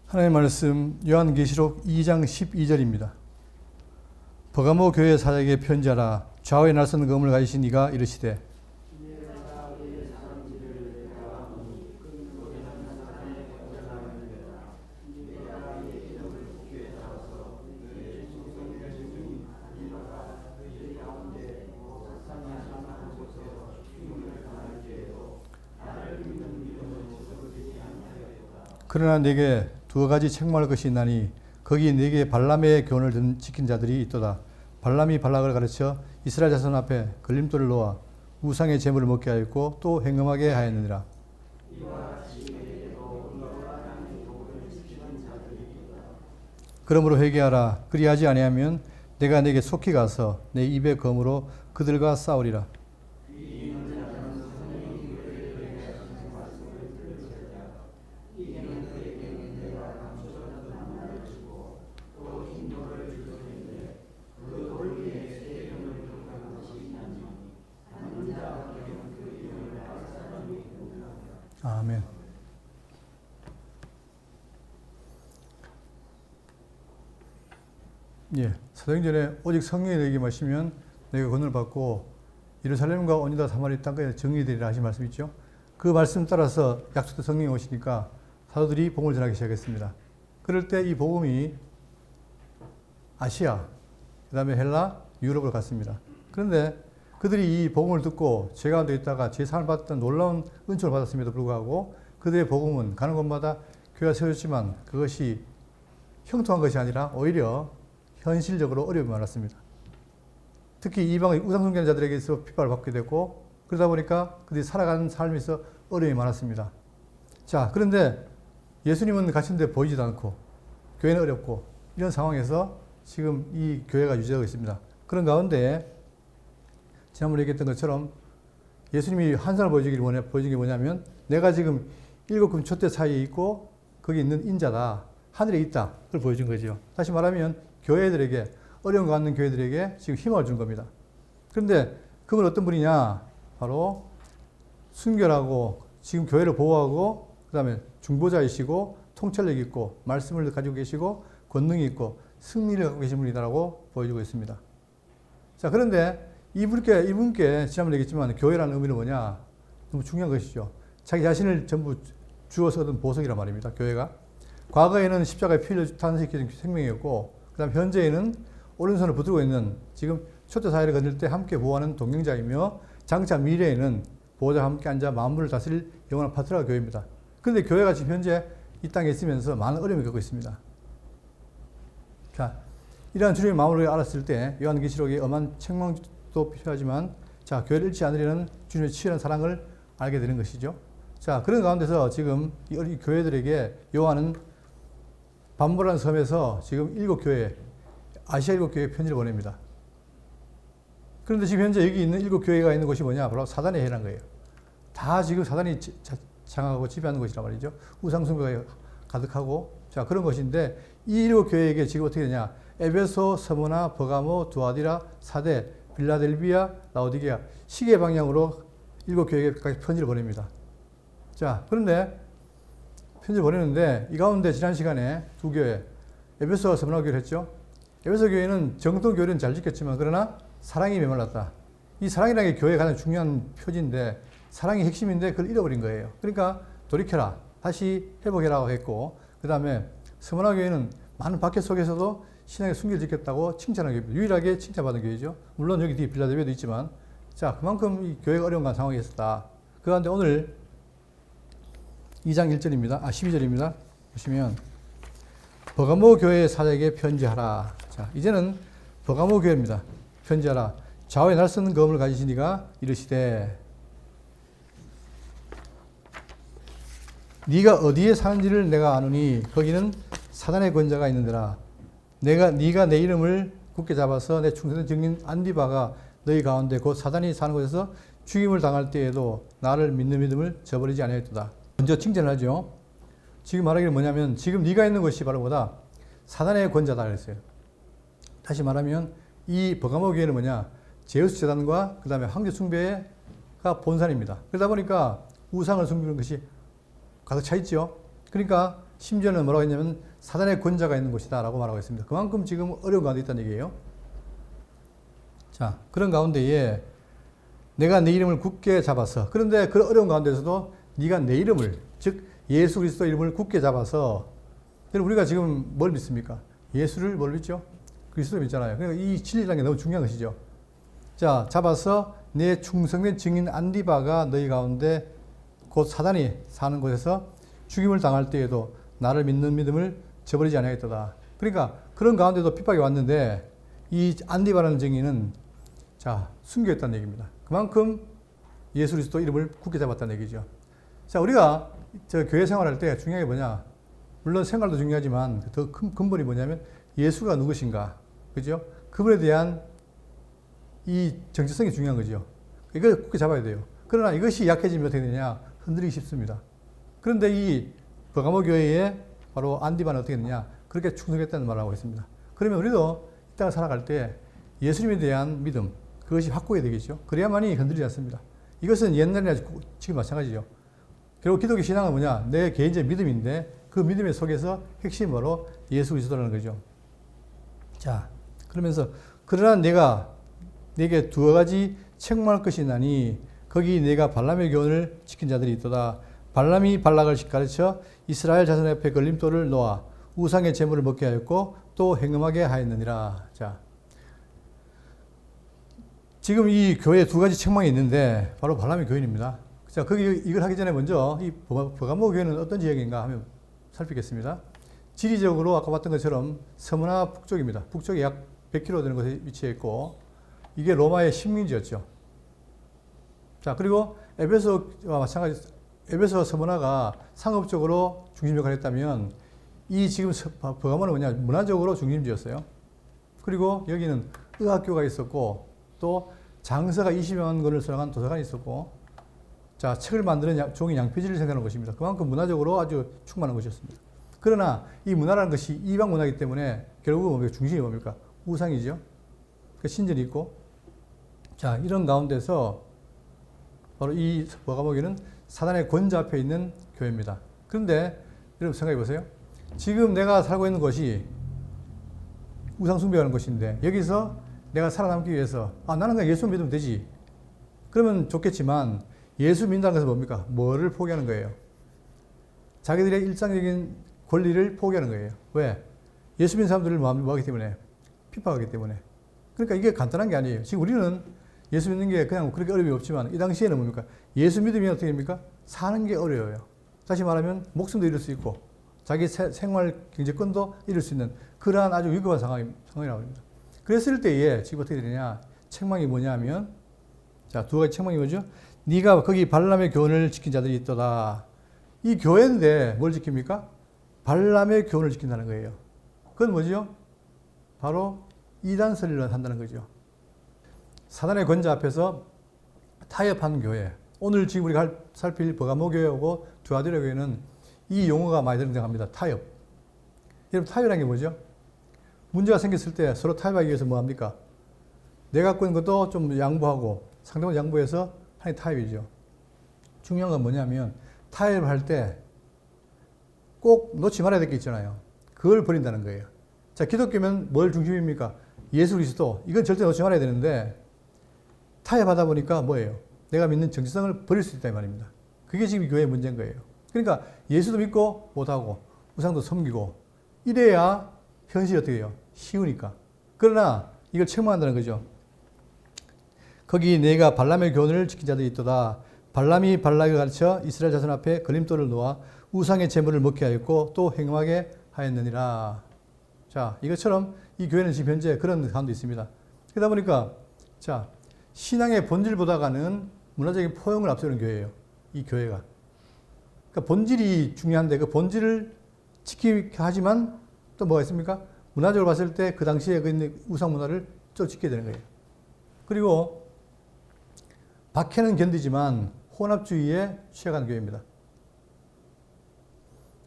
하나님의 말씀 요한계시록 2장 12절입니다. 버가모 교회 사역에 편지하라. 좌우에 날선 검을 가지신 이가 이르시되 그러나 내게 두 가지 책망할 것이 있나니 거기 네게 발람의 교훈을 지킨 자들이 있도다. 발람이 발락을 가르쳐 이스라엘 자손 앞에 걸림돌을 놓아 우상의 제물을 먹게 하였고 또 행음하게 하였느니라. 그러므로 회개하라. 그리하지 아니하면 내가 네게 속히 가서 내 입의 검으로 그들과 싸우리라. 아멘. 예, 사도행전에 오직 성령이 너에게 마시면 너희가 구원을 받고 예루살렘과 온유다 사마리 땅까지 정리되리라 하신 말씀 있죠. 그 말씀 따라서 약속된 성령이 오시니까 사도들이 복음을 전하기 시작했습니다. 그럴 때 이 복음이 아시아, 그 다음에 헬라, 유럽을 갔습니다. 그런데 그들이 이 복음을 듣고 죄 가운데 있다가 제사를 받던 놀라운 은총을 받았음에도 불구하고 그들의 복음은 가는 곳마다 교회가 세워졌지만 그것이 형통한 것이 아니라 오히려 현실적으로 어려움이 많았습니다. 특히 이방의 우상숭배자들에게서 핍박을 받게 됐고 그러다 보니까 그들이 살아가는 삶에서 어려움이 많았습니다. 자, 그런데 예수님은 가신데 보이지도 않고 교회는 어렵고 이런 상황에서 지금 이 교회가 유지하고 있습니다. 그런 가운데 지난번에 얘기했던 것처럼 예수님이 환상을 보여준 게 뭐냐면 내가 지금 7금 촛대 사이에 있고 거기 있는 인자다. 하늘에 있다. 그걸 보여준 거죠. 다시 말하면 교회들에게 어려운 거 갖는 교회들에게 지금 희망을 준 겁니다. 그런데 그분 어떤 분이냐? 바로 순결하고 지금 교회를 보호하고 그 다음에 중보자이시고 통찰력 있고 말씀을 가지고 계시고 권능이 있고 승리를 갖고 계신 분이다라고 보여주고 있습니다. 자, 그런데 이분께 지난번에 얘기했지만 교회라는 의미는 뭐냐? 너무 중요한 것이죠. 자기 자신을 전부 주어서 얻은 보석이란 말입니다. 교회가. 과거에는 십자가에 피 흘려 탄생시킨 생명이었고 그 다음 현재에는 오른손을 붙들고 있는 지금 촛대 사이를 건널 때 함께 보호하는 동행자이며 장차 미래에는 보호자와 함께 앉아 만물을 다스릴 영원한 파트너가 교회입니다. 그런데 교회가 지금 현재 이 땅에 있으면서 많은 어려움을 겪고 있습니다. 자, 이러한 주님의 마음을 알았을 때 요한계시록에 엄한 책망도 필요하지만 자, 교회를 잃지 않으려는 주님의 치열한 사랑을 알게 되는 것이죠. 자, 그런 가운데서 지금 이 교회들에게 요한은 반모라는 섬에서 지금 7교회, 아시아 7교회에 편지를 보냅니다. 그런데 지금 현재 여기 있는 7교회가 있는 곳이 뭐냐? 바로 사단의 해란 거예요. 다 지금 사단이 장악하고 지배하는 것이란 말이죠. 우상숭배가 가득하고 자, 그런 것인데 이 7교회에게 지금 어떻게 되냐? 에베소, 스무나, 버가모, 두아디라, 사데, 빌라델비아, 라오디게아 시계 방향으로 7교회에게 편지를 보냅니다. 자, 그런데 편지를 보내는데 이 가운데 지난 시간에 두 교회, 에베소와 스무나 교회를 했죠. 에베소 교회는 정통 교회는 잘 지켰지만 그러나 사랑이 메말랐다. 이 사랑이라는 게 교회의 가장 중요한 표지인데 사랑이 핵심인데 그걸 잃어버린 거예요. 그러니까 돌이켜라. 다시 회복해라고 했고 그 다음에 스무나 교회는 많은 박해 속에서도 신앙의 순결을 지켰다고 칭찬하는 교회입니다. 유일하게 칭찬받은 교회죠. 물론 여기 뒤에 빌라델비아도 있지만 자, 그만큼 이 교회가 어려운 상황이 있었다. 그 가운데 오늘 2장 1절입니다. 12절입니다. 보시면 버가모 교회 사역에 편지하라. 자, 이제는 버가모 교회입니다. 편지하라. 좌우에 날선 검을 가지신 이가 이르시되 네가 어디에 사는지를 내가 아노니 거기는 사단의 권자가 있는데라. 네가 내 이름을 굳게 잡아서 내 충성된 증인 안디바가 너희 가운데 곧 사단이 사는 곳에서 죽임을 당할 때에도 나를 믿는 믿음을 저버리지 아니하였도다. 먼저 칭찬을 하죠. 지금 말하기는 뭐냐면 지금 네가 있는 곳이 바로 뭐다? 사단의 권자다 그랬어요. 다시 말하면 이 버가모 교회는 뭐냐? 제우스 재단과 그 다음에 황제 숭배가 본산입니다. 그러다 보니까 우상을 숭배하는 것이 가득 차 있죠. 그러니까 심지어는 뭐라고 했냐면 사단의 권자가 있는 곳이다 라고 말하고 있습니다. 그만큼 지금 어려운 가운데 있다는 얘기예요. 자, 그런 가운데에 내가 내 이름을 굳게 잡아서, 그런데 그 어려운 가운데서도 네가 내 이름을, 즉 예수 그리스도 이름을 굳게 잡아서, 우리가 지금 뭘 믿습니까? 예수를 뭘 믿죠? 그리스도를 믿잖아요. 그러니까 이 진리라는 게 너무 중요한 것이죠. 자, 잡아서 내 충성된 증인 안디바가 너희 가운데 곧 사단이 사는 곳에서 죽임을 당할 때에도 나를 믿는 믿음을 저버리지 아니하겠도다. 그러니까 그런 가운데도 핍박이 왔는데 이 안디바라는 증인은 자, 숨겨있다는 얘기입니다. 그만큼 예수 그리스도 이름을 굳게 잡았다는 얘기죠. 자, 우리가 저 교회 생활할 때 중요한 게 뭐냐? 물론 생활도 중요하지만 더 큰 근본이 뭐냐면 예수가 누구신가? 그죠? 그분에 대한 이 정체성이 중요한 거죠. 이걸 굳게 잡아야 돼요. 그러나 이것이 약해지면 어떻게 되느냐? 흔들리기 쉽습니다. 그런데 이 버가모 교회에 바로 안디바는 어떻게 되느냐? 그렇게 충성했다는 말을 하고 있습니다. 그러면 우리도 이 땅을 살아갈 때 예수님에 대한 믿음, 그것이 확고해야 되겠죠. 그래야만이 흔들리지 않습니다. 이것은 옛날이나 지금 마찬가지죠. 결국 기독교 신앙은 뭐냐? 내 개인적 믿음인데 그 믿음의 속에서 핵심이 바로 예수 그리스도라는 거죠. 자, 그러면서 그러나 내가 내게 두 가지 책망할 것이 있나니 거기 내가 발람의 교훈을 지킨 자들이 있도다. 발람이 발락을 가르쳐 이스라엘 자손 앞에 걸림돌을 놓아 우상의 제물을 먹게 하였고 또 행음하게 하였느니라. 자, 지금 이 교회에 두 가지 책망이 있는데 바로 발람의 교인입니다. 자, 이걸 하기 전에 먼저 이 버가모 교회는 어떤 지역인가 하면 살피겠습니다. 지리적으로 아까 봤던 것처럼 서머나 북쪽입니다. 북쪽에 약 100km 되는 곳에 위치해 있고 이게 로마의 식민지였죠. 자, 그리고 에베소와 마찬가지, 에베소와 서머나가 상업적으로 중심 역할을 했다면 이 지금 버가모는 뭐냐? 문화적으로 중심지였어요. 그리고 여기는 의학교가 있었고 또 장서가 20만 권을 수령한 도서관이 있었고 자, 책을 만드는 종이 양표지를 생산하는 것입니다. 그만큼 문화적으로 아주 충만한 것이었습니다. 그러나 이 문화라는 것이 이방 문화이기 때문에 결국은 뭡니까? 중심이 뭡니까? 우상이죠. 그 신전이 있고 자, 이런 가운데서 바로 이 버가모교는 사단의 권자 앞에 있는 교회입니다. 그런데 여러분 생각해 보세요. 지금 내가 살고 있는 것이 우상 숭배하는 것인데 여기서 내가 살아남기 위해서 나는 그냥 예수 믿으면 되지. 그러면 좋겠지만 예수 믿는다는 것은 뭡니까? 뭐를 포기하는 거예요? 자기들의 일상적인 권리를 포기하는 거예요. 왜? 예수 믿는 사람들을 뭐하기 때문에? 핍박하기 때문에. 그러니까 이게 간단한 게 아니에요. 지금 우리는 예수 믿는 게 그냥 그렇게 어려움이 없지만 이 당시에는 뭡니까? 예수 믿으면 어떻게 됩니까? 사는 게 어려워요. 다시 말하면 목숨도 잃을 수 있고 자기 생활 경제권도 잃을 수 있는 그러한 아주 위급한 상황이 나옵니다. 그랬을 때에 지금 어떻게 되느냐? 책망이 뭐냐 하면 자, 두 가지 책망이 뭐죠? 네가 거기 발람의 교훈을 지킨 자들이 있도다. 이 교회인데 뭘 지킵니까? 발람의 교훈을 지킨다는 거예요. 그건 뭐죠? 바로 이단 설리를 한다는 거죠. 사단의 권자 앞에서 타협한 교회. 오늘 지금 우리가 살필 버가모 교회하고 두아디라 교회는 이 용어가 많이 등장합니다. 타협. 여러분, 타협이라는 게 뭐죠? 문제가 생겼을 때 서로 타협하기 위해서 뭐 합니까? 내가 갖고 있는 것도 좀 양보하고 상대방 양보해서 하는 타협이죠. 중요한 건 뭐냐면 타협할 때 꼭 놓지 말아야 될 게 있잖아요. 그걸 버린다는 거예요. 자, 기독교면 뭘 중심입니까? 예수 그리스도. 이건 절대 놓지 말아야 되는데 타협하다 보니까 뭐예요? 내가 믿는 정체성을 버릴 수 있다 이 말입니다. 그게 지금 교회의 문제인 거예요. 그러니까 예수도 믿고 못하고 우상도 섬기고 이래야 현실이 어떻게 해요? 쉬우니까. 그러나 이걸 책망한다는 거죠. 거기 내가 발람의 교훈을 지킨 자들이 있도다. 발람이 발락을 가르쳐 이스라엘 자손 앞에 걸림돌을 놓아 우상의 제물을 먹게 하였고 또 행음하게 하였느니라. 자, 이것처럼 이 교회는 지금 현재 그런 가운데 있습니다. 그러다 보니까 자, 신앙의 본질보다가는 문화적인 포용을 앞세우는 교회예요. 이 교회가. 그러니까 본질이 중요한데 그 본질을 지키게 하지만 또 뭐가 있습니까? 문화적으로 봤을 때 그 당시에 그 있는 우상 문화를 또 지켜야 되는 거예요. 그리고 박해는 견디지만 혼합주의에 취약한 교회입니다.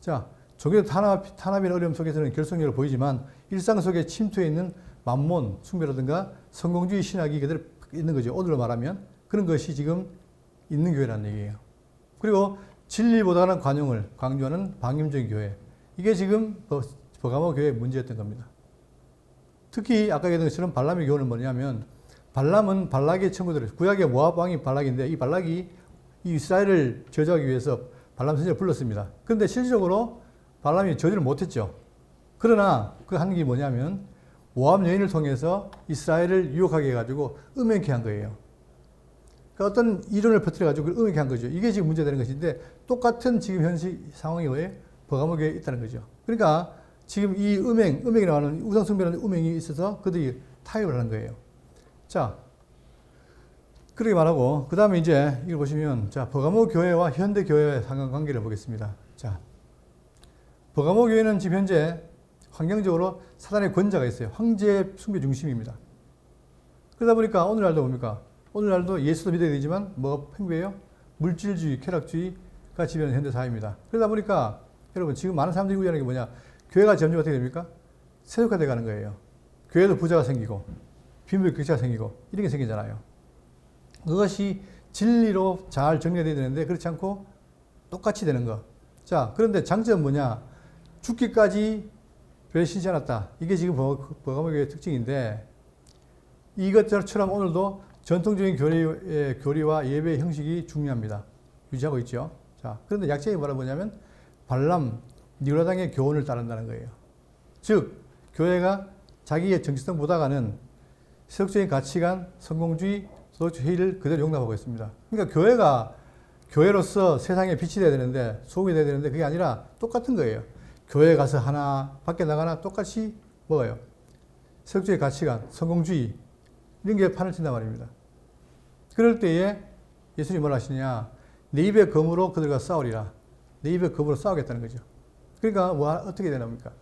자, 종교 탄압이나 어려움 속에서는 결속력을 보이지만 일상 속에 침투해 있는 만몬, 숭배라든가 성공주의 신학이 그대로 있는 거죠. 오늘로 말하면 그런 것이 지금 있는 교회라는 얘기예요. 그리고 진리보다는 관용을 강조하는 방임적인 교회. 이게 지금 버가모 교회의 문제였던 겁니다. 특히 아까 얘기했던 것처럼 발람의 교훈은 뭐냐면 발람은 발락의 친구들, 구약의 모압 왕이 발락인데 이 발락이 이 이스라엘을 저주하기 위해서 발람 선지자를 불렀습니다. 그런데 실질적으로 발람이 저주를 못했죠. 그러나 그 한 게 뭐냐면 모압 여인을 통해서 이스라엘을 유혹하게 해가지고 음행케 한 거예요. 그러니까 어떤 이론을 퍼뜨려가지고 음행케 한 거죠. 이게 지금 문제되는 것인데 똑같은 지금 현실 상황이 왜 버가모교에 있다는 거죠. 그러니까 지금 이 음행이 나오는 우상숭배라는 음행이 있어서 그들이 타협을 하는 거예요. 자, 그렇게 말하고 그 다음에 이제 이걸 보시면 자 버가모 교회와 현대 교회의 상관관계를 보겠습니다. 자, 버가모 교회는 지금 현재 환경적으로 사단의 권자가 있어요. 황제 숭배 중심입니다. 그러다 보니까 오늘날도 뭡니까? 오늘날도 예수도 믿어야 되지만 뭐가 팽배해요? 물질주의, 쾌락주의가 지배하는 현대 사회입니다. 그러다 보니까 여러분 지금 많은 사람들이 우려하는 게 뭐냐? 교회가 점점 어떻게 됩니까? 세속화되어 가는 거예요. 교회도 부자가 생기고 빈부의 격차가 생기고 이런 게 생기잖아요. 그것이 진리로 잘 정리되어야 되는데 그렇지 않고 똑같이 되는 거. 자, 그런데 장점은 뭐냐? 죽기까지 배신치 않았다. 이게 지금 버가모교의 특징인데 이것처럼 오늘도 전통적인 교리와 예배의 형식이 중요합니다. 유지하고 있죠. 자, 그런데 약점이 뭐냐면 발람, 니고라당의 교훈을 따른다는 거예요. 즉, 교회가 자기의 정체성보다가는 세속적인 가치관, 성공주의, 도덕적 회의를 그대로 용납하고 있습니다. 그러니까 교회가 교회로서 세상에 빛이 돼야 되는데 소금이 돼야 되는데 그게 아니라 똑같은 거예요. 교회 가서 하나, 밖에 나가나 똑같이 먹어요. 세속적인 가치관, 성공주의 이런 게 판을 친단 말입니다. 그럴 때에 예수님이 뭐라 하시냐? 내 입의 검으로 그들과 싸우리라. 내 입의 검으로 싸우겠다는 거죠. 그러니까 어떻게 되나입니까?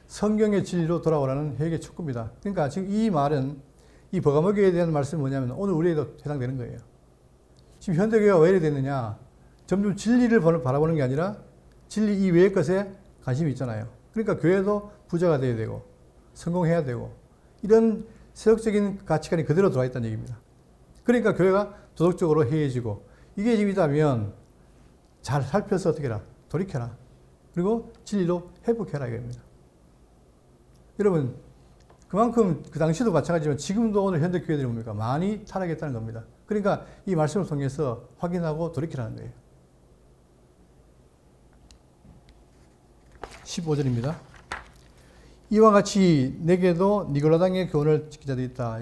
성경의 진리로 돌아오라는 회개의 촉구입니다. 그러니까 지금 이 말은 이 버가모교회에 대한 말씀이 뭐냐면 오늘 우리에도 해당되는 거예요. 지금 현대교회가 왜 이래 됐느냐? 점점 진리를 바라보는 게 아니라 진리 이외의 것에 관심이 있잖아요. 그러니까 교회도 부자가 돼야 되고 성공해야 되고 이런 세속적인 가치관이 그대로 들어와 있다는 얘기입니다. 그러니까 교회가 도덕적으로 해이해지고 이게 지금 있다면 잘 살펴서 어떻게 해라? 돌이켜라. 그리고 진리로 회복해라 이겁니다. 여러분 그만큼 그 당시도 마찬가지지만 지금도 오늘 현대 교회들이 뭡니까? 많이 타락했다는 겁니다. 그러니까 이 말씀을 통해서 확인하고 돌이키라는 거예요. 15절입니다. 이와 같이 내게도 니고라당의 교훈을 지킨 자들이 있다.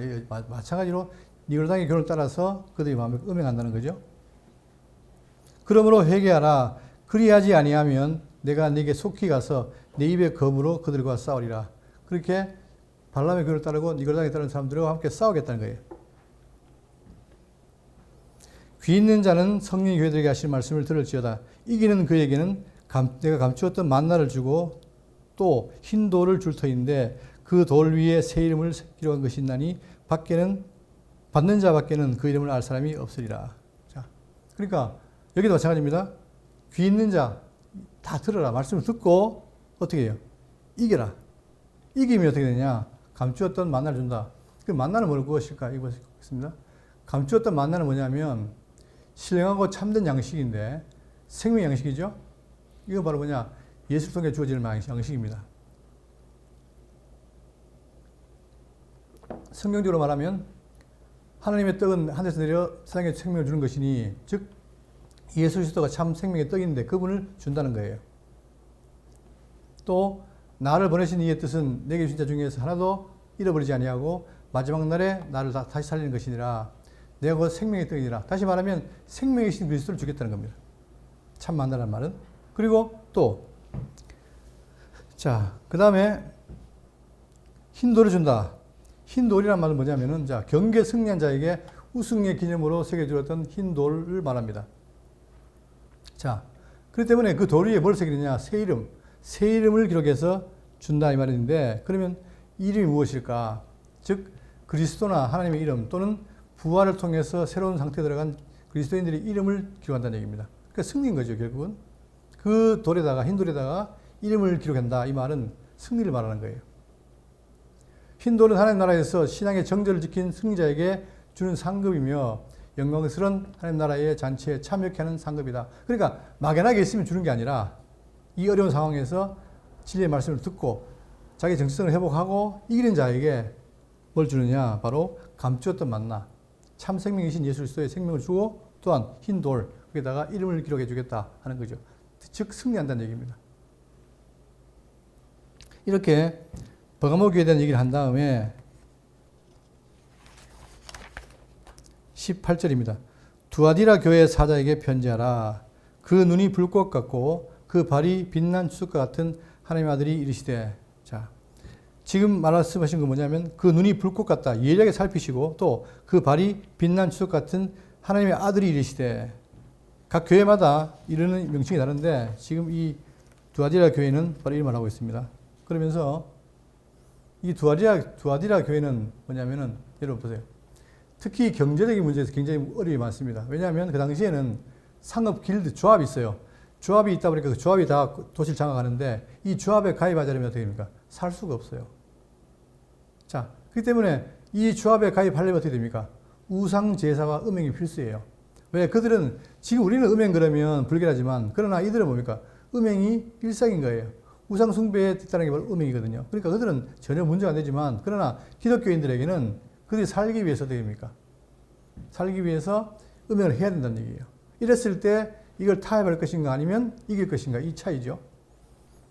마찬가지로 니고라당의 교훈을 따라서 그들이 마음에 음행한다는 거죠. 그러므로 회개하라. 그리하지 아니하면 내가 네게 속히 가서 내 입의 검으로 그들과 싸우리라. 그렇게 발람의 교훈을 따르고 니고라당에 따르는 사람들과 함께 싸우겠다는 거예요. 귀 있는 자는 성령이 교회들에게 하신 말씀을 들을지어다. 이기는 그에게는 내가 감추었던 만나를 주고 또 흰 돌을 줄 터인데 그 돌 위에 새 이름을 기록한 것이 있나니 밖에는 받는 자 밖에는 그 이름을 알 사람이 없으리라. 자, 그러니까 여기도 마찬가지입니다. 귀 있는 자 다 들어라. 말씀을 듣고 어떻게 해요? 이겨라. 이기면 어떻게 되냐? 감추었던 만나를 준다. 그 만나는 무엇일까? 이거 보겠습니다. 감추었던 만나는 뭐냐면 신령하고 참된 양식인데 생명 양식이죠. 이거 바로 뭐냐? 예수 통해 주어지는 양식입니다. 성경적으로 말하면 하나님의 떡은 하늘에서 내려 세상에 생명을 주는 것이니 즉 예수 그리스도가 참 생명의 떡인데 그분을 준다는 거예요. 또 나를 보내신 이의 뜻은 내게 주신 자 중에서 하나도 잃어버리지 아니하고 마지막 날에 나를 다시 살리는 것이니라. 내가 곧 생명의 떡이니라. 다시 말하면 생명이신 그리스도를 주겠다는 겁니다. 참 만나라는 말은. 그리고 또 자, 그 다음에 흰 돌을 준다. 흰 돌이란 말은 뭐냐면은 자, 경계 승리한 자에게 우승의 기념으로 새겨주었던 흰 돌을 말합니다. 자, 그렇기 때문에 그 돌 위에 뭘 새기느냐? 새 이름. 새 이름을 기록해서 준다 이 말인데 그러면 이름이 무엇일까? 즉 그리스도나 하나님의 이름 또는 부활을 통해서 새로운 상태에 들어간 그리스도인들의 이름을 기록한다는 얘기입니다. 그러니까 승리인 거죠, 결국은. 그 돌에다가, 흰 돌에다가 이름을 기록한다. 이 말은 승리를 말하는 거예요. 흰 돌은 하나님 나라에서 신앙의 정절을 지킨 승리자에게 주는 상급이며 영광스러운 하나님 나라의 잔치에 참여케 하는 상급이다. 그러니까 막연하게 있으면 주는 게 아니라 이 어려운 상황에서 진리의 말씀을 듣고 자기 정체성을 회복하고 이기는 자에게 뭘 주느냐? 바로 감추었던 만나. 참 생명이신 예수 그리스도의 생명을 주고 또한 흰 돌, 거기다가 이름을 기록해 주겠다 하는 거죠. 즉 승리한다는 얘기입니다. 이렇게 버가모 교회에 대한 얘기를 한 다음에 18절입니다. 두아디라 교회 사자에게 편지하라. 그 눈이 불꽃 같고 그 발이 빛난 추석과 같은 하나님의 아들이 이르시되. 자, 지금 말씀하신 건 뭐냐면 그 눈이 불꽃 같다. 예리하게 살피시고 또 그 발이 빛난 추석 같은 하나님의 아들이 이르시되. 각 교회마다 이르는 명칭이 다른데 지금 이 두아디라 교회는 바로 이 말을 하고 있습니다. 그러면서 이 두아디라 교회는 뭐냐면은 여러분 보세요. 특히 경제적인 문제에서 굉장히 어려움이 많습니다. 왜냐하면 그 당시에는 상업 길드 조합이 있어요. 조합이 있다 보니까 그 조합이 다 도시를 장악하는데 이 조합에 가입하자면 어떻게 됩니까? 살 수가 없어요. 자, 그렇기 때문에 이 조합에 가입하려면 어떻게 됩니까? 우상 제사와 음행이 필수예요. 왜? 그들은 지금 우리는 음행 그러면 불결하지만 그러나 이들은 뭡니까? 음행이 일상인 거예요. 우상 숭배에 따르는 게 바로 음행이거든요. 그러니까 그들은 전혀 문제가 안 되지만 그러나 기독교인들에게는 그들이 살기 위해서 어떻게 됩니까? 살기 위해서 음행을 해야 된다는 얘기예요. 이랬을 때 이걸 타협할 것인가 아니면 이길 것인가 이 차이죠.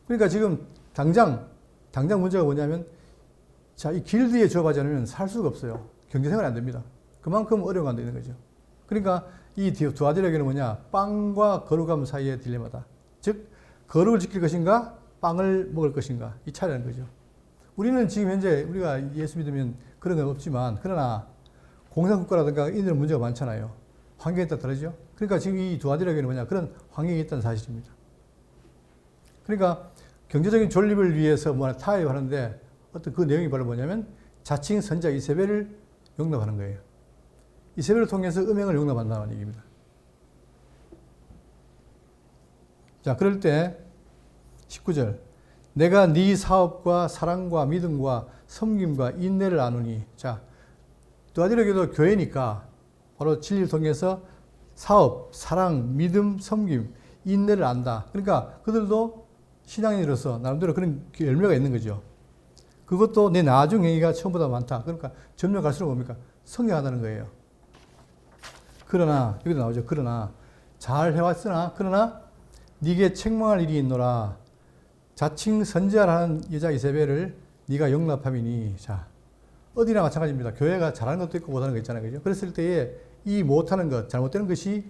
그러니까 지금 당장 문제가 뭐냐면 자, 이 길드에 조합하지 않으면 살 수가 없어요. 경제생활이 안 됩니다. 그만큼 어려움이 안 되는 거죠. 그러니까 이 두아디라교는 뭐냐? 빵과 거룩함 사이의 딜레마다. 즉 거룩을 지킬 것인가 빵을 먹을 것인가 이 차이라는 거죠. 우리는 지금 현재 우리가 예수 믿으면 그런 건 없지만 그러나 공산국가라든가 이런 문제가 많잖아요. 환경에 따라 다르죠. 그러니까 지금 이 두아디라교는 뭐냐? 그런 환경이 있다는 사실입니다. 그러니까 경제적인 존립을 위해서 뭐 타협하는데 어떤 그 내용이 바로 뭐냐면 자칭 선자 이세벨을 용납하는 거예요. 이세벨을 통해서 음행을 용납한다는 얘기입니다. 자, 그럴 때 19절 내가 네 사업과 사랑과 믿음과 섬김과 인내를 아노니. 자, 두아디라교도 교회니까 바로 진리를 통해서 사업, 사랑, 믿음, 섬김, 인내를 안다. 그러니까 그들도 신앙인으로서 나름대로 그런 열매가 있는 거죠. 그것도 내 나중 행위가 처음보다 많다. 그러니까 점점 갈수록 뭡니까? 성장한다는 거예요. 그러나 여기도 나오죠. 그러나 잘 해왔으나 그러나 네게 책망할 일이 있노라. 자칭 선지자라는 여자 이세벨을 네가 용납함이니. 자, 어디나 마찬가지입니다. 교회가 잘하는 것도 있고 못하는 거 있잖아요. 그죠? 그랬을 때에 이 못하는 것, 잘못되는 것이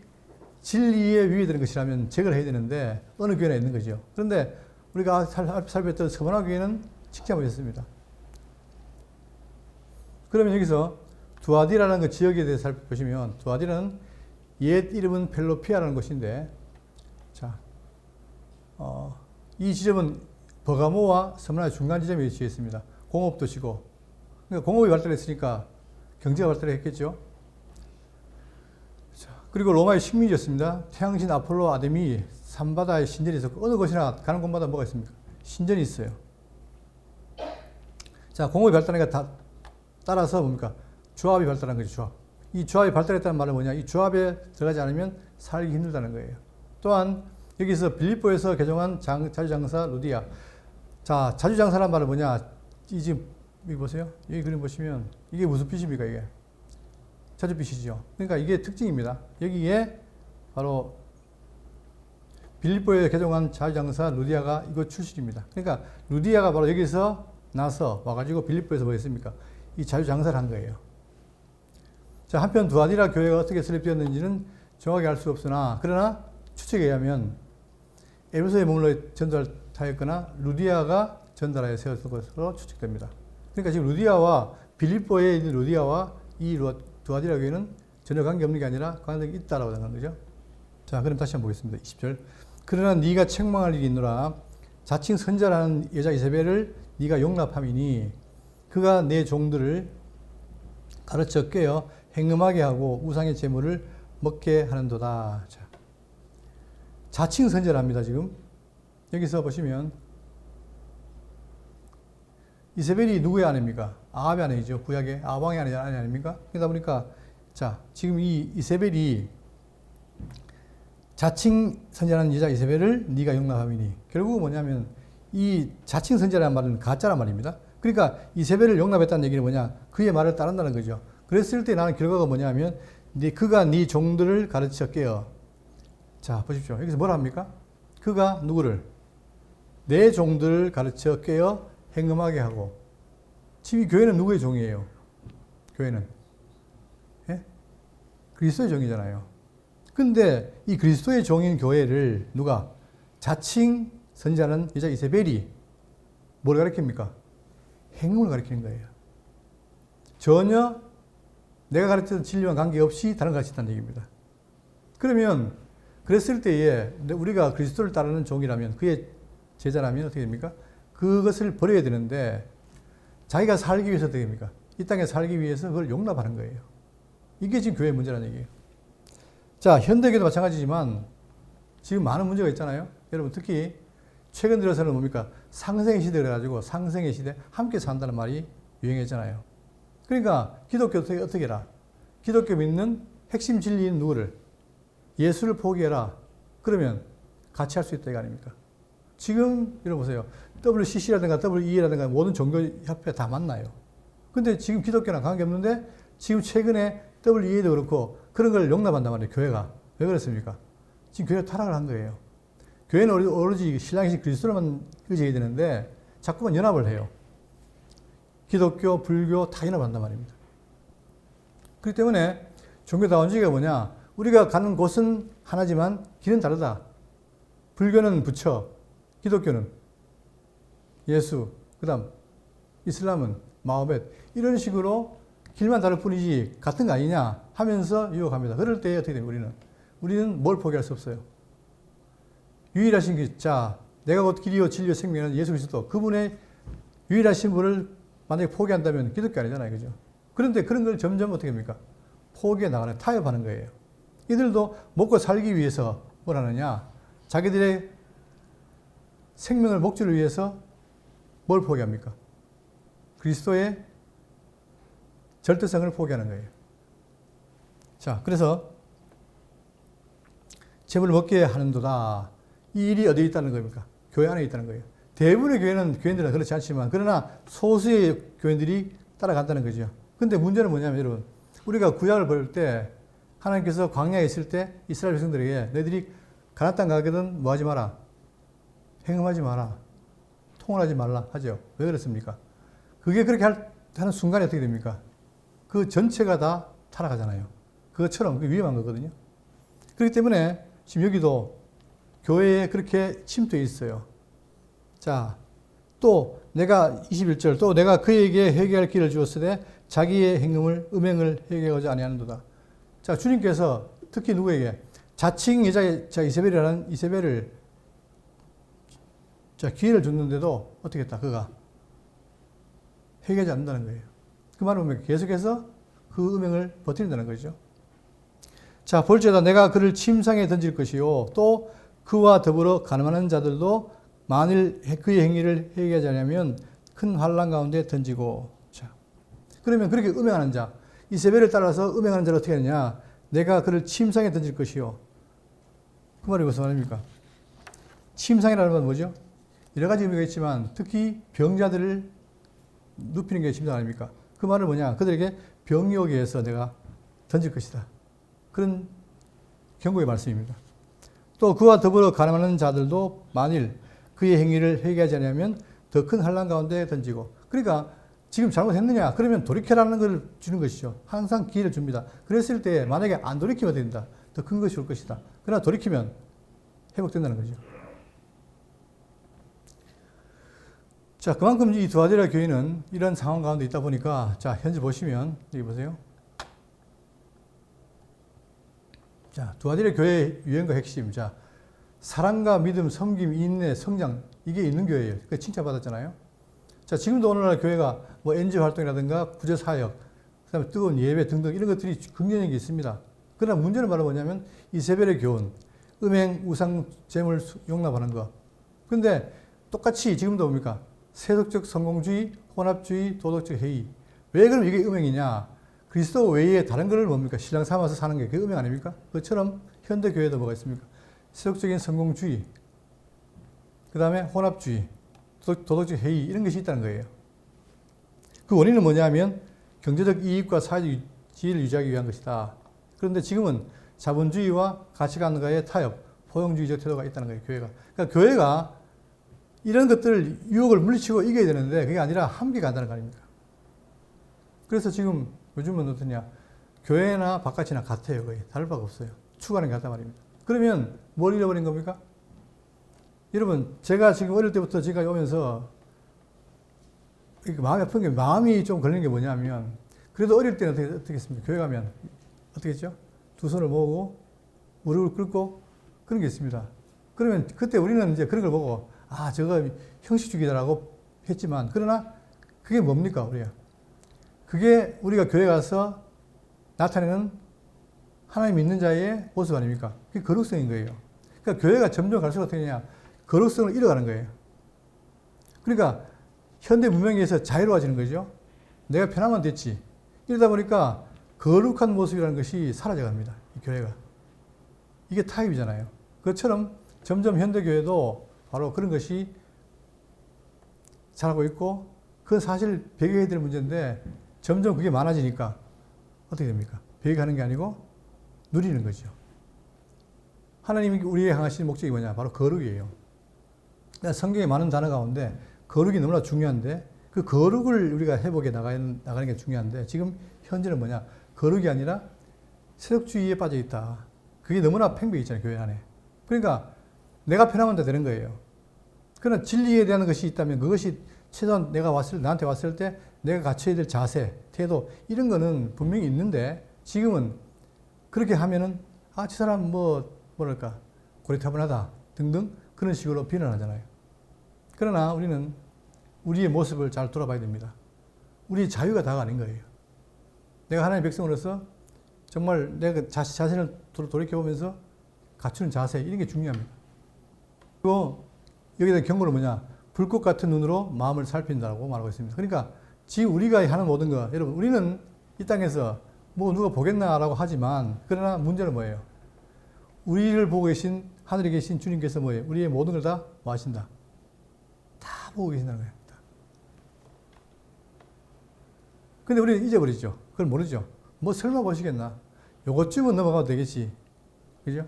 진리에 위배되는 것이라면 제거를 해야 되는데 어느 교회나 있는 거죠. 그런데 우리가 살펴봤던 서머나 교회는 직접 못했습니다. 그러면 여기서 두아디라는 그 지역에 대해서 살펴보시면 두아디라는 옛 이름은 펠로피아라는 곳인데 자, 이 지점은 버가모와 서머나의 중간 지점에 위치해 있습니다. 공업도시고 그러니까 공업이 발달했으니까 경제가 발달했겠죠. 자, 그리고 로마의 식민지였습니다. 태양신 아폴로 아데미 산바다의 신전이 있었고 어느 곳이나 가는 곳마다 뭐가 있습니까? 신전이 있어요. 자, 공업이 발달하니까 따라서 뭡니까? 조합이 발달한 거죠. 조합. 이 조합이 발달했다는 말은 뭐냐? 이 조합에 들어가지 않으면 살기 힘들다는 거예요. 또한 여기서 빌립보에서 개종한 자주장사 루디아. 자, 자주장사란 말은 뭐냐? 이 지금 여기 보세요. 여기 그림 보시면 이게 무슨 빛입니까? 이게 자주빛이죠. 그러니까 이게 특징입니다. 여기에 바로 빌립보에 개종한 자주장사 루디아가 이곳 출신입니다. 그러니까 루디아가 바로 여기서 나서 와가지고 빌립보에서 뭐 했습니까? 이 자주장사를 한 거예요. 자, 한편 두아디라 교회가 어떻게 설립되었는지는 정확히 알 수 없으나 그러나 추측에 의하면 에베소에 머물러 전달하였거나 루디아가 전달하여 세웠을 것으로 추측됩니다. 그러니까 지금 루디아와 빌립보에 있는 루디아와 이 두아디라 교회는 전혀 관계없는 게 아니라 관계가 있다라고 하는 거죠. 자, 그럼 다시 한번 보겠습니다. 20절. 그러나 네가 책망할 일이 있노라. 자칭 선자라는 여자 이세벨을 네가 용납함이니 그가 내 종들을 가르쳐 깨어 행음하게 하고 우상의 제물을 먹게 하는도다. 자, 자칭 선자랍니다. 지금 여기서 보시면 이세벨이 누구의 아내입니까? 아합의 아내이죠. 구약의 아방의 아내 아닙니까? 그러다 보니까 자, 지금 이 이세벨이 자칭 선자라는 여자 이세벨을 네가 용납함이니 결국은 뭐냐면 이 자칭 선지자라는 말은 가짜란 말입니다. 그러니까 이세벨을 용납했다는 얘기는 뭐냐? 그의 말을 따른다는 거죠. 그랬을 때 나는 결과가 뭐냐면 그가 네 종들을 가르쳐 깨어. 자, 보십시오. 여기서 뭐라 합니까? 그가 누구를? 내 종들을 가르쳐 깨어 행음하게 하고. 지금 이 교회는 누구의 종이에요? 교회는 예? 그리스도의 종이잖아요. 근데 이 그리스도의 종인 교회를 누가? 자칭 선지자는 여자 이세벨이 뭘 가르칩니까? 행음을 가르치는 거예요. 전혀 내가 가르쳤던 진리와 관계없이 다른 걸 가르친다는 얘기입니다. 그러면 그랬을 때에 우리가 그리스도를 따르는 종이라면, 그의 제자라면 어떻게 됩니까? 그것을 버려야 되는데 자기가 살기 위해서 어떻게 됩니까? 이 땅에 살기 위해서 그걸 용납하는 거예요. 이게 지금 교회의 문제라는 얘기예요. 자, 현대교도 마찬가지지만 지금 많은 문제가 있잖아요. 여러분 특히 최근 들어서는 뭡니까? 상생의 시대 그래가지고 상생의 시대 함께 산다는 말이 유행했잖아요. 그러니까 기독교 어떻게 해라? 기독교 믿는 핵심 진리인 누구를? 예수를 포기해라. 그러면 같이 할 수 있다 이거 아닙니까? 지금 여러분 보세요. WCC라든가 WE라든가 모든 종교협회 다 만나요. 근데 지금 기독교랑 관계없는데 지금 최근에 WE도 그렇고 그런 걸 용납한단 말이에요. 교회가. 왜 그렇습니까? 지금 교회가 타락을 한 거예요. 교회는 오로지 신랑이신 그리스도로만 의지해야 되는데 자꾸만 연합을 해요. 기독교, 불교 다 연합한단 말입니다. 그렇기 때문에 종교다원주의가 뭐냐? 우리가 가는 곳은 하나지만 길은 다르다. 불교는 부처, 기독교는 예수, 그 다음 이슬람은 마호멧, 이런 식으로 길만 다를 뿐이지 같은 거 아니냐 하면서 유혹합니다. 그럴 때 어떻게 됩니까? 우리는 뭘 포기할 수 없어요. 유일하신 그 자, 내가 곧 길이요 진리요 생명은 예수 그리스도, 그분의 유일하신 분을 만약에 포기한다면 기독교 아니잖아요. 그죠? 그런데 그런 걸 점점 어떻게 합니까? 포기해 나가는, 타협하는 거예요. 이들도 먹고 살기 위해서 뭘 하느냐? 자기들의 생명을 목적을 위해서 뭘 포기합니까? 그리스도의 절대성을 포기하는 거예요. 자, 그래서 재물을 먹게 하는도다. 이 일이 어디에 있다는 겁니까? 교회 안에 있다는 거예요. 대부분의 교인들은 그렇지 않지만, 그러나 소수의 교인들이 따라간다는 거죠. 근데 문제는 뭐냐면, 여러분, 우리가 구약을 볼 때, 하나님께서 광야에 있을 때 이스라엘 백성들에게 너희들이 가나안 땅 가거든 뭐 하지 마라? 행음하지 마라. 통혼하지 말라 하죠. 왜 그렇습니까? 그게 그렇게 하는 순간에 어떻게 됩니까? 그 전체가 다 타락하잖아요. 그것처럼 위험한 거거든요. 그렇기 때문에 지금 여기도 교회에 그렇게 침투해 있어요. 자, 또 내가 21절, 또 내가 그에게 회개할 길을 주었으되 자기의 행음을 음행을 회개하지 아니하는도다. 자, 주님께서 특히 누구에게? 자칭 여자 이세벨이라는 이세벨을 자, 기회를 줬는데도 어떻게 했다? 그가 회개하지 않는다는 거예요. 그 말은 뭡니까? 계속해서 그 음행을 버틴다는 거죠. 자, 볼지어다 내가 그를 침상에 던질 것이요 또 그와 더불어 가늠하는 자들도 만일 그의 행위를 회개하지 않으면 큰 환난 가운데 던지고. 자, 그러면 그렇게 음행하는 자, 이세벨을 따라서 음행하는 자를 어떻게 하느냐? 내가 그를 침상에 던질 것이요. 그 말이 무슨 말입니까? 침상이라는 건 뭐죠? 여러 가지 의미가 있지만 특히 병자들을 눕히는 게 침상 아닙니까? 그 말은 뭐냐? 그들에게 병이 해서 내가 던질 것이다. 그런 경고의 말씀입니다. 또 그와 더불어 가늠하는 자들도 만일 그의 행위를 회개하지 않으면 더 큰 환난 가운데 던지고. 그러니까 지금 잘못했느냐? 그러면 돌이켜라는 걸 주는 것이죠. 항상 기회를 줍니다. 그랬을 때 만약에 안 돌이키면 된다. 더 큰 것이 올 것이다. 그러나 돌이키면 회복된다는 거죠. 자, 그만큼 이 두아디라 교회는 이런 상황 가운데 있다 보니까, 자, 현재 보시면, 여기 보세요. 자, 두아디라 교회의 유형과 핵심. 자, 사랑과 믿음, 섬김, 인내, 성장, 이게 있는 교회예요. 그러니까 칭찬받았잖아요. 자, 지금도 오늘날 교회가 뭐 NGO 활동이라든가 구제사역, 그 다음에 뜨거운 예배 등등 이런 것들이 긍정적인 게 있습니다. 그러나 문제는 바로 뭐냐면 이세벨의 교훈, 음행, 우상, 재물 용납하는 거. 근데 똑같이 지금도 뭡니까? 세속적 성공주의, 혼합주의, 도덕적 해이. 왜 그럼 이게 음행이냐? 그리스도 외에 다른 걸 뭡니까? 신랑 삼아서 사는 게 그게 음행 아닙니까? 그것처럼 현대교회도 뭐가 있습니까? 세속적인 성공주의, 그 다음에 혼합주의, 도덕적 해이 이런 것이 있다는 거예요. 그 원인은 뭐냐면 경제적 이익과 사회적 지위를 유지하기 위한 것이다. 그런데 지금은 자본주의와 가치관과의 타협, 포용주의적 태도가 있다는 거예요, 교회가. 그러니까 교회가 이런 것들을 유혹을 물리치고 이겨야 되는데 그게 아니라 함께 간다는 거 아닙니까? 그래서 지금 요즘은 어떠냐? 교회나 바깥이나 같아요, 거의. 다를 바가 없어요. 추구하는 게 같단 말입니다. 그러면 뭘 잃어버린 겁니까? 여러분, 제가 지금 어릴 때부터 지금까지 오면서 마음이 아픈 게, 마음이 좀 걸리는 게 뭐냐면, 그래도 어릴 때는 어떻게 했습니까? 교회 가면 어떻게 했죠? 두 손을 모으고 무릎을 꿇고 그런 게 있습니다. 그러면 그때 우리는 이제 그런 걸 보고 아, 저거 형식주의다라고 했지만, 그러나 그게 뭡니까, 우리가? 그게 우리가 교회 가서 나타내는 하나님 믿는 자의 모습 아닙니까? 그게 거룩성인 거예요. 그러니까 교회가 점점 갈수록 어떻게 되냐? 거룩성을 잃어가는 거예요. 그러니까 현대 문명에서 자유로워지는 거죠. 내가 편하면 됐지. 이러다 보니까 거룩한 모습이라는 것이 사라져 갑니다. 이 교회가. 이게 타입이잖아요. 그것처럼 점점 현대교회도 바로 그런 것이 자라고 있고, 그건 사실 배격해야 될 문제인데 점점 그게 많아지니까 어떻게 됩니까? 배격하는 게 아니고 누리는 거죠. 하나님이 우리에게 향하신 목적이 뭐냐? 바로 거룩이에요. 성경에 많은 단어 가운데 거룩이 너무나 중요한데, 그 거룩을 우리가 회복해 나가는 게 중요한데, 지금 현재는 뭐냐? 거룩이 아니라 세속주의에 빠져 있다. 그게 너무나 팽배해 있잖아요, 교회 안에. 그러니까 내가 편하면 다 되는 거예요. 그러나 진리에 대한 것이 있다면 그것이 최소한 나한테 왔을 때 내가 갖춰야 될 자세, 태도, 이런 거는 분명히 있는데, 지금은 그렇게 하면은 아, 저 사람 뭐랄까, 고리타분하다 등등 그런 식으로 비난하잖아요. 그러나 우리는 우리의 모습을 잘 돌아봐야 됩니다. 우리의 자유가 다가 아닌 거예요. 내가 하나님의 백성으로서 정말 내가 자신을 돌이켜보면서 갖추는 자세, 이런 게 중요합니다. 그리고 여기다 경고는 뭐냐? 불꽃 같은 눈으로 마음을 살핀다고 말하고 있습니다. 그러니까 지금 우리가 하는 모든 거, 여러분, 우리는 이 땅에서 뭐 누가 보겠나라고 하지만, 그러나 문제는 뭐예요? 우리를 보고 계신, 하늘에 계신 주님께서 뭐예요? 우리의 모든 걸 다 뭐 하신다? 다 보고 계신다는 거예요. 근데 우리는 잊어버리죠. 그걸 모르죠. 뭐 설마 보시겠나? 요것쯤은 넘어가도 되겠지. 그죠?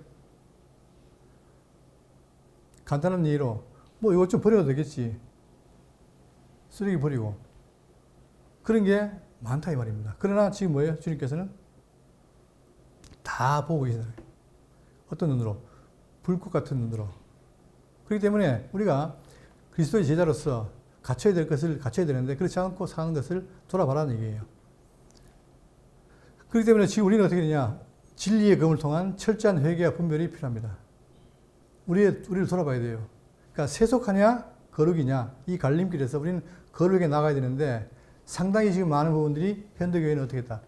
간단한 예로 뭐 이것 좀 버려도 되겠지. 쓰레기 버리고. 그런 게 많다 이 말입니다. 그러나 지금 뭐예요? 주님께서는 다 보고 계시다. 어떤 눈으로? 불꽃 같은 눈으로. 그렇기 때문에 우리가 그리스도의 제자로서 갖춰야 될 것을 갖춰야 되는데 그렇지 않고 사는 것을 돌아봐라는 얘기예요. 그렇기 때문에 지금 우리는 어떻게 되냐? 진리의 검을 통한 철저한 회개와 분별이 필요합니다. 우리를 돌아봐야 돼요. 그러니까 세속하냐 거룩이냐, 이 갈림길에서 우리는 거룩에 나가야 되는데, 상당히 지금 많은 부분들이 현대교회는 어떻게 했다?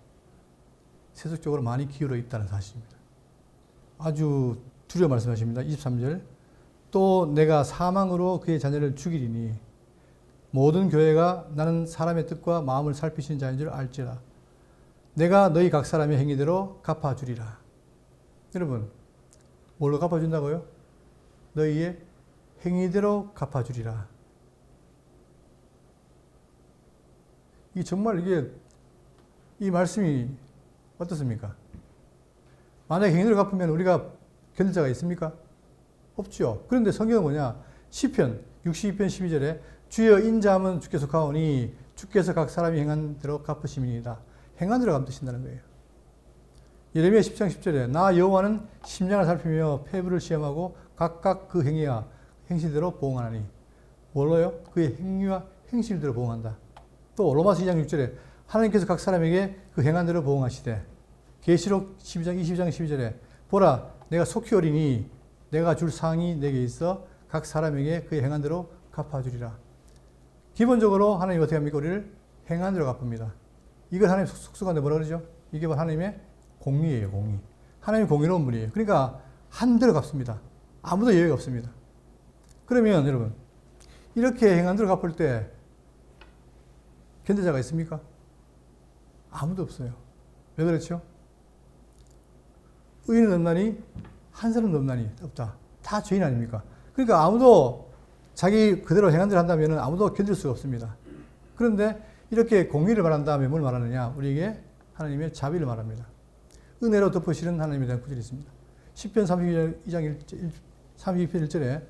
세속적으로 많이 기울어 있다는 사실입니다. 아주 두려워 말씀하십니다. 23절. 또 내가 사망으로 그의 자녀를 죽이리니 모든 교회가 나는 사람의 뜻과 마음을 살피신 자인 줄 알지라. 내가 너희 각 사람의 행위대로 갚아주리라. 여러분, 뭘로 갚아준다고요? 너희의 행위대로 갚아주리라. 이 말씀이 어떻습니까? 만약에 행위대로 갚으면 우리가 견딜 자가 있습니까? 없죠. 그런데 성경은 뭐냐? 시편 62편 12절에 주여 인자함은 주께 속하오니 주께서 각 사람이 행한 대로 갚으심이니이다. 행한 대로 갚으신다는 거예요. 예레미야 10장 10절에 나 여호와는 심장을 살피며 폐부를 시험하고 각각 그 행위와 행실대로 보응하나니. 뭘로요? 그의 행위와 행실대로 보응한다. 또 로마서 2장 6절에 하나님께서 각 사람에게 그 행한 대로 보응하시되. 계시록 12장 20장 12절에 보라 내가 속히 오리니 내가 줄 상이 내게 있어 각 사람에게 그의 행한 대로 갚아주리라. 기본적으로 하나님 어떻게 합니까? 우리를 행한 대로 갚습니다. 이걸 하나님 속속한데 뭐라 그러죠? 이게 바로 하나님의 공의예요, 공의. 하나님이 공의로운 분이에요. 그러니까 한 대로 갚습니다. 아무도 예외가 없습니다. 그러면 여러분, 이렇게 행한 대로 갚을 때 견제자가 있습니까? 아무도 없어요. 왜 그렇죠? 의인은 없나니 한 사람도 없나니 없다. 다 죄인 아닙니까? 그러니까 아무도 자기 그대로 행한 대로 한다면 아무도 견딜 수가 없습니다. 그런데 이렇게 공의를 말한 다음에 뭘 말하느냐? 우리에게 하나님의 자비를 말합니다. 은혜로 덮으시는 하나님에 대한 구절이 있습니다. 10편 32편 1절에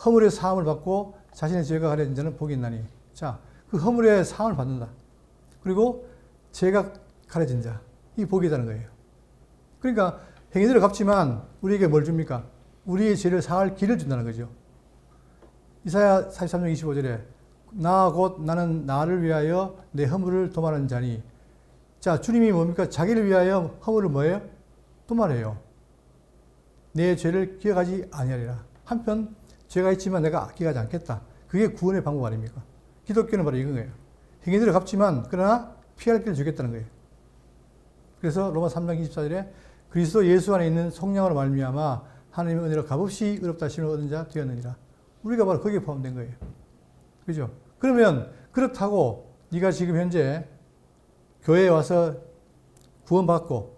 허물의 사함을 받고 자신의 죄가 가려진 자는 복이 있나니. 자, 그 허물의 사함을 받는다. 그리고 죄가 가려진 자. 이 복이 있다는 거예요. 그러니까 행위대로 갚지만 우리에게 뭘 줍니까? 우리의 죄를 사할 길을 준다는 거죠. 이사야 43장 25절에 나 곧 나는 나를 위하여 내 허물을 도말하는 자니. 자, 주님이 뭡니까? 자기를 위하여 허물을 뭐예요? 도말해요. 내 죄를 기억하지 아니하리라. 한편 죄가 있지만 내가 기억하지 않겠다. 그게 구원의 방법 아닙니까? 기독교는 바로 이건 거예요. 행위대로 갚지만 그러나 피할 길을 주겠다는 거예요. 그래서 로마 3장 24절에 그리스도 예수 안에 있는 성령으로 말미암아 하나님의 은혜로 값없이 의롭다 하심을 얻은 자 되었느니라. 우리가 바로 거기에 포함된 거예요. 그죠? 그러면 그렇다고 네가 지금 현재 교회에 와서 구원받고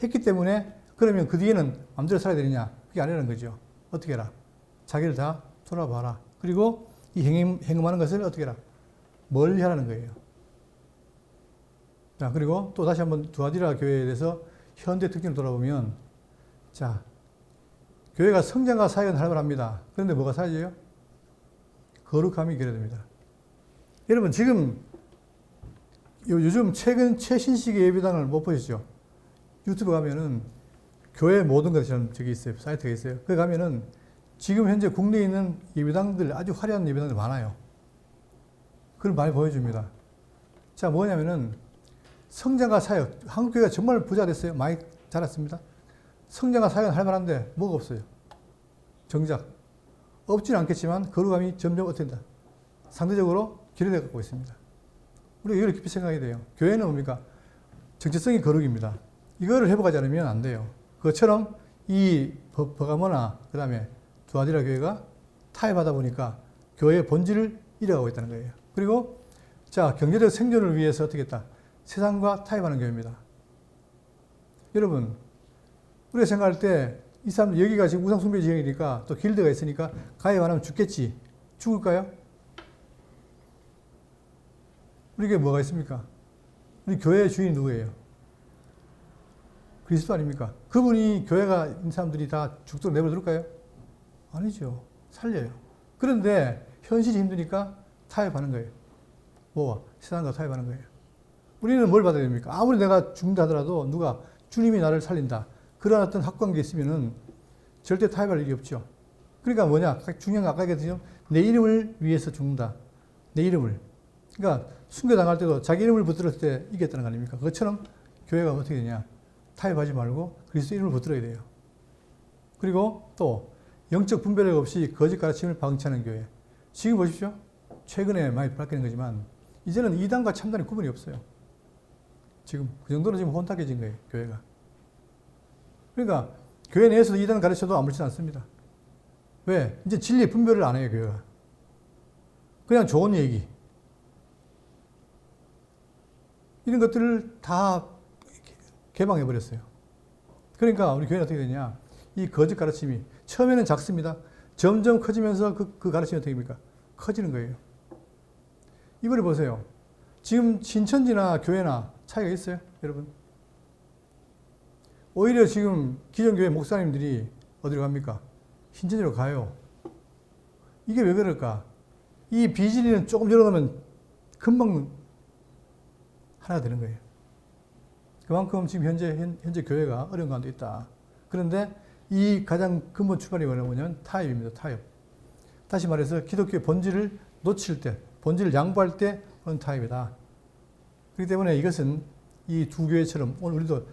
했기 때문에 그러면 그 뒤에는 마음대로 살아야 되느냐? 그게 아니라는 거죠. 어떻게 해라? 자기를 다 돌아봐라. 그리고 이 행음하는 것을 어떻게 해라? 멀리 하라는 거예요. 자, 그리고 또 다시 한번 두아디라 교회에 대해서 현대 특징을 돌아보면, 자, 교회가 성장과 사역은 활발합니다. 그런데 뭐가 사라져요? 거룩함이 결여됩니다. 여러분, 지금 요즘 최신식의 예배당을 못 보시죠? 유튜브 가면은 교회 모든 것처럼 저기 있어요. 사이트가 있어요. 거기 가면은 지금 현재 국내에 있는 예배당들, 아주 화려한 예배당들 많아요. 그걸 많이 보여줍니다. 자, 뭐냐면은 성장과 사역. 한국교회가 정말 부자 됐어요. 많이 자랐습니다. 성장과 사역은 활발한데 뭐가 없어요. 정작. 없지는 않겠지만 거룩함이 점점 어떻게 된다. 상대적으로 결여되어 갖고 있습니다. 우리가 이걸 깊이 생각해야 돼요. 교회는 뭡니까? 정체성이 거룩입니다. 이거를 회복하지 않으면 안 돼요. 그것처럼 이 버가모나 그 다음에 두아디라 교회가 타협하다 보니까 교회의 본질을 잃어가고 있다는 거예요. 그리고 자, 경제적 생존을 위해서 어떻게 했다? 세상과 타협하는 교회입니다. 여러분, 우리가 생각할 때 이 사람 여기가 지금 우상숭배 지역이니까 또 길드가 있으니까 가입 안 하면 죽겠지. 죽을까요? 우리에게 뭐가 있습니까? 우리 교회의 주인이 누구예요? 그리스도 아닙니까? 그분이 교회가 있는 사람들이 다 죽도록 내버려둘까요? 아니죠. 살려요. 그런데 현실이 힘드니까 타협하는 거예요. 뭐와? 세상과 타협하는 거예요. 우리는 뭘 받아야 됩니까? 아무리 내가 죽는다 하더라도 누가 주님이 나를 살린다. 그런 어떤 학관계 있으면은 절대 타협할 일이 없죠. 그러니까 뭐냐? 중요한 거 아까 얘기했죠. 내 이름을 위해서 죽는다. 내 이름을. 그러니까 순교당할 때도 자기 이름을 붙들었을 때 이겼다는 거 아닙니까? 그것처럼 교회가 어떻게 되냐? 타협하지 말고 그리스도 이름을 붙들어야 돼요. 그리고 또 영적 분별력 없이 거짓 가르침을 방치하는 교회. 지금 보십시오. 최근에 많이 바뀌는 거지만 이제는 이단과 참단의 구분이 없어요. 지금 그 정도로 지금 혼탁해진 거예요. 교회가. 그러니까 교회 내에서도 이단 가르쳐도 아무렇지 않습니다. 왜? 이제 진리 분별을 안 해요. 교회가. 그냥 좋은 얘기. 이런 것들을 다 개방해버렸어요. 그러니까 우리 교회는 어떻게 되냐. 이 거짓 가르침이 처음에는 작습니다. 점점 커지면서 그 가르침이 어떻게 됩니까? 커지는 거예요. 이번에 보세요. 지금 신천지나 교회나 차이가 있어요? 여러분? 오히려 지금 기존교회 목사님들이 어디로 갑니까? 신천지로 가요. 이게 왜 그럴까? 이 비진리는 조금 열어놓으면 금방 하나가 되는 거예요. 그만큼 지금 현재 교회가 어려운 가운데 있다. 그런데 이 가장 근본 출발이 뭐냐면 타협입니다. 타협. 다시 말해서 기독교의 본질을 놓칠 때, 본질을 양보할 때 그런 타협이다. 그렇기 때문에 이것은 이 두 교회처럼 오늘 우리도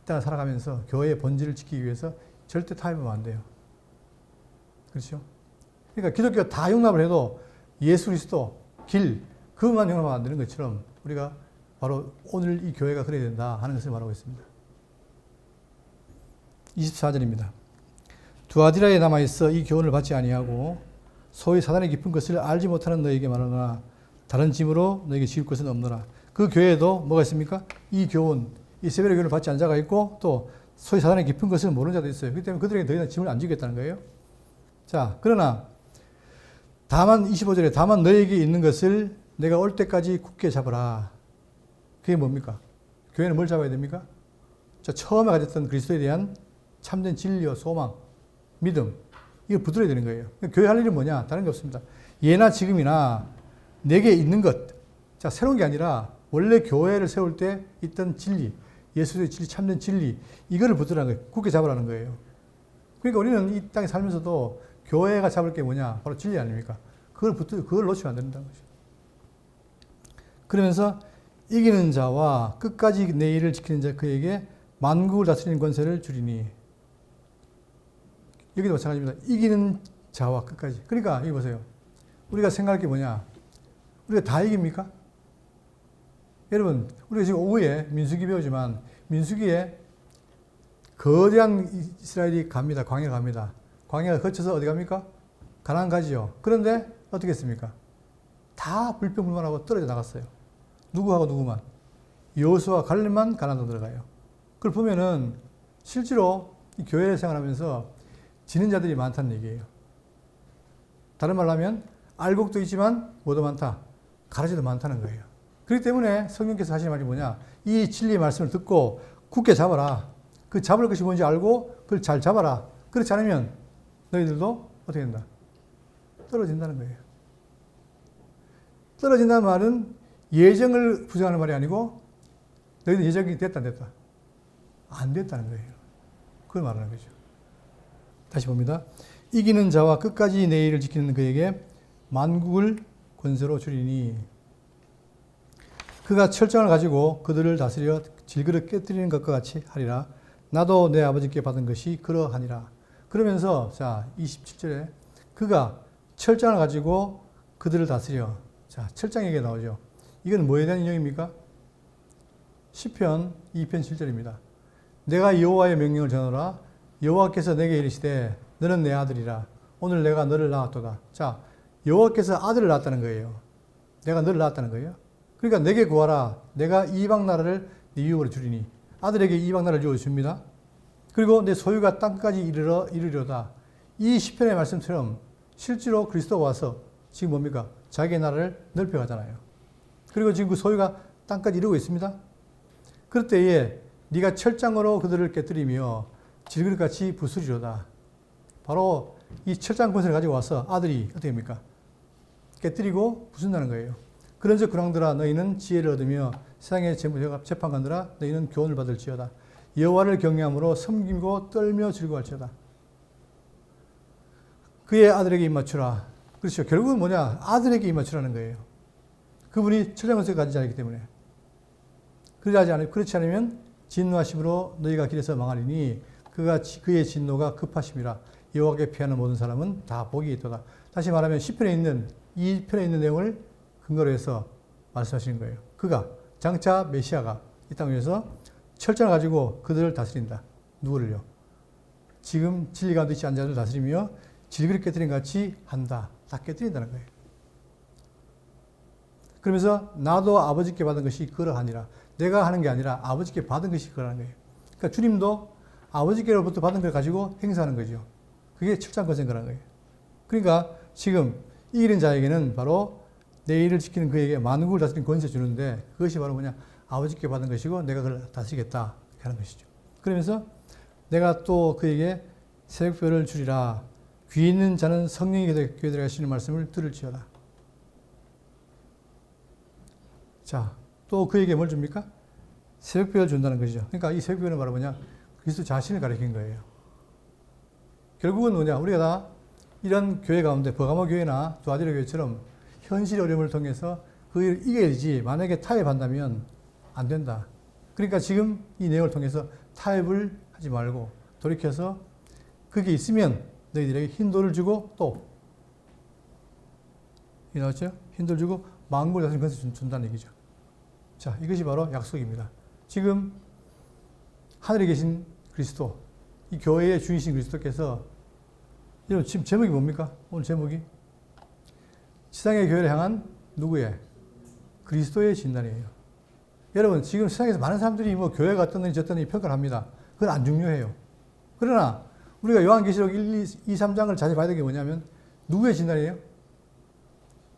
따라 살아가면서 교회의 본질을 지키기 위해서 절대 타협하면 안 돼요. 그렇죠? 그러니까 기독교가 다 용납을 해도 예수 그리스도, 길, 그것만 용납하면 안 되는 것처럼 우리가 바로 오늘 이 교회가 그래야 된다 하는 것을 말하고 있습니다. 24절입니다. 두아디라에 남아있어 이 교훈을 받지 아니하고 소위 사단의 깊은 것을 알지 못하는 너에게 말하노라. 다른 짐으로 너에게 지울 것은 없노라. 그 교회에도 뭐가 있습니까? 이 교훈, 이세벨의 교훈을 받지 않은 자가 있고 또 소위 사단의 깊은 것을 모르는 자도 있어요. 그렇기 때문에 그들에게 더 이상 짐을 안 지겠다는 거예요. 자, 그러나 다만 25절에 다만 너에게 있는 것을 내가 올 때까지 굳게 잡으라. 그게 뭡니까? 교회는 뭘 잡아야 됩니까? 자, 처음에 가졌던 그리스도에 대한 참된 진리와 소망, 믿음, 이걸 붙들어야 되는 거예요. 교회 할 일은 뭐냐? 다른 게 없습니다. 예나 지금이나 내게 있는 것. 자, 새로운 게 아니라 원래 교회를 세울 때 있던 진리, 예수의 진리, 참된 진리, 이거를 붙들라는 거예요. 굳게 잡으라는 거예요. 그러니까 우리는 이 땅에 살면서도 교회가 잡을 게 뭐냐? 바로 진리 아닙니까? 그걸 놓치면 안 된다는 거죠. 그러면서 이기는 자와 끝까지 내 일을 지키는 자 그에게 만국을 다스리는 권세를 주리니. 여기도 마찬가지입니다. 이기는 자와 끝까지. 그러니까 여기 보세요. 우리가 생각할 게 뭐냐? 우리가 다 이깁니까? 여러분, 우리가 지금 오후에 민수기 배우지만 민수기에 거대한 이스라엘이 갑니다. 광야 갑니다. 광야가 거쳐서 어디 갑니까? 가나안 가지요. 그런데 어떻게 했습니까? 다 불평불만하고 떨어져 나갔어요. 누구하고 누구만. 여호수아 갈렙만 가나안 들어가요. 그걸 보면은 실제로 이 교회 생활하면서 지는 자들이 많다는 얘기예요. 다른 말로 하면 알곡도 있지만 뭐도 많다. 가라지도 많다는 거예요. 그렇기 때문에 성령께서 하시는 말이 뭐냐. 이 진리의 말씀을 듣고 굳게 잡아라. 그 잡을 것이 뭔지 알고 그걸 잘 잡아라. 그렇지 않으면 너희들도 어떻게 된다? 떨어진다는 거예요. 떨어진다는 말은 예정을 부정하는 말이 아니고 너희들 예정이 됐다 안 됐다? 안 됐다는 거예요. 그걸 말하는 거죠. 다시 봅니다. 이기는 자와 끝까지 내 일을 지키는 그에게 만국을 권세로 주리니 그가 철장을 가지고 그들을 다스려 질그릇 깨뜨리는 것과 같이 하리라. 나도 내 아버지께 받은 것이 그러하니라. 그러면서 자 27절에 그가 철장을 가지고 그들을 다스려. 자 철장 얘기가 나오죠. 이건 뭐에 대한 인용입니까? 시편 2편 7절입니다. 내가 여호와의 명령을 전하라. 여호와께서 내게 이르시되 너는 내 아들이라. 오늘 내가 너를 낳았도다. 자 여호와께서 아들을 낳았다는 거예요. 내가 너를 낳았다는 거예요. 그러니까 내게 구하라. 내가 이방 나라를 네 유업으로 주리니. 아들에게 이방 나라를 주어 줍니다. 그리고 내 소유가 땅까지 이르려다. 이 시편의 말씀처럼 실제로 그리스도가 와서 지금 뭡니까? 자기의 나라를 넓혀가잖아요. 그리고 지금 그 소유가 땅까지 이르고 있습니다. 그럴 때에 네가 철장으로 그들을 깨뜨리며 질그릇같이 부수리로다. 바로 이 철장 권세를 가지고 와서 아들이 어떻게 합니까? 깨뜨리고 부순다는 거예요. 그런즉 군왕들아 너희는 지혜를 얻으며 세상의 재판관들아 너희는 교훈을 받을지어다. 여호와를 경외함으로 섬기고 떨며 즐거워할지어다. 그의 아들에게 입맞추라. 그렇죠. 결국은 뭐냐? 아들에게 입맞추라는 거예요. 그분이 철장 권세를 가지지 않기 때문에. 그렇지 않으면 진노하심으로 너희가 길에서 망하리니 그의 진노가 급하심이라. 여호와께 피하는 모든 사람은 다 복이 있도다. 다시 말하면 시편에 있는 이 편에 있는 내용을 근거로 해서 말씀하시는 거예요. 그가 장차 메시아가 이 땅 위에서 철장을 가지고 그들을 다스린다. 누구를요? 지금 진리 가운데 있지 않은 자들을 다스리며 질그릇 깨뜨린 같이 한다. 다 깨뜨린다는 거예요. 그러면서 나도 아버지께 받은 것이 그러하니라. 내가 하는 게 아니라 아버지께 받은 것이 그러한 거예요. 그러니까 주님도 아버지께로부터 받은 걸 가지고 행사하는 거죠. 그게 철장 권세인 거라는 거예요. 그러니까 지금 이기는 자에게는 바로 내 일을 지키는 그에게 만국을 다스리는 권세 주는데 그것이 바로 뭐냐? 아버지께 받은 것이고 내가 그걸 다스리겠다 하는 것이죠. 그러면서 내가 또 그에게 새벽별을 주리라. 귀 있는 자는 성령이 교회 들어가시는 말씀을 들을지어다. 자, 또 그에게 뭘 줍니까? 새벽별을 준다는 것이죠. 그러니까 이 새벽별은 바로 뭐냐? 그리스도 자신을 가리킨 거예요. 결국은 뭐냐? 우리가 다 이런 교회 가운데 버가모 교회나 두아디라 교회처럼 현실 어려움을 통해서 그걸 이겨야지. 만약에 타협한다면 안 된다. 그러니까 지금 이 내용을 통해서 타협을 하지 말고 돌이켜서 그게 있으면 너희들에게 흰돌을 주고 또 이 나왔죠? 흰돌 주고 만국을 다스리는 것을 준다는 얘기죠. 자, 이것이 바로 약속입니다. 지금 하늘에 계신 그리스도, 이 교회의 주이신 그리스도께서 여러분 지금 제목이 뭡니까? 오늘 제목이 세상의 교회를 향한 누구의? 그리스도의 진단이에요. 여러분 지금 세상에서 많은 사람들이 뭐 교회가 어떤 지 어떤 평가를 합니다. 그건 안 중요해요. 그러나 우리가 요한계시록 1, 2, 3장을 자세히 봐야 되는 게 뭐냐면 누구의 진단이에요?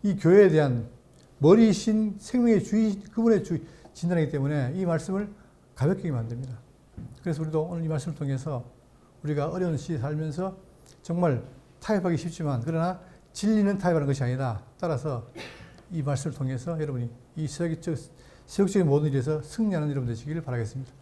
이 교회에 대한 머리신 생명의 주의, 그분의 진단이기 때문에 이 말씀을 가볍게 만듭니다. 그래서 우리도 오늘 이 말씀을 통해서 우리가 어려운 시대에 살면서 정말 타협하기 쉽지만 그러나 진리는 타협하는 것이 아니다. 따라서 이 말씀을 통해서 여러분이 이 세속적인 모든 일에서 승리하는 여러분 되시기를 바라겠습니다.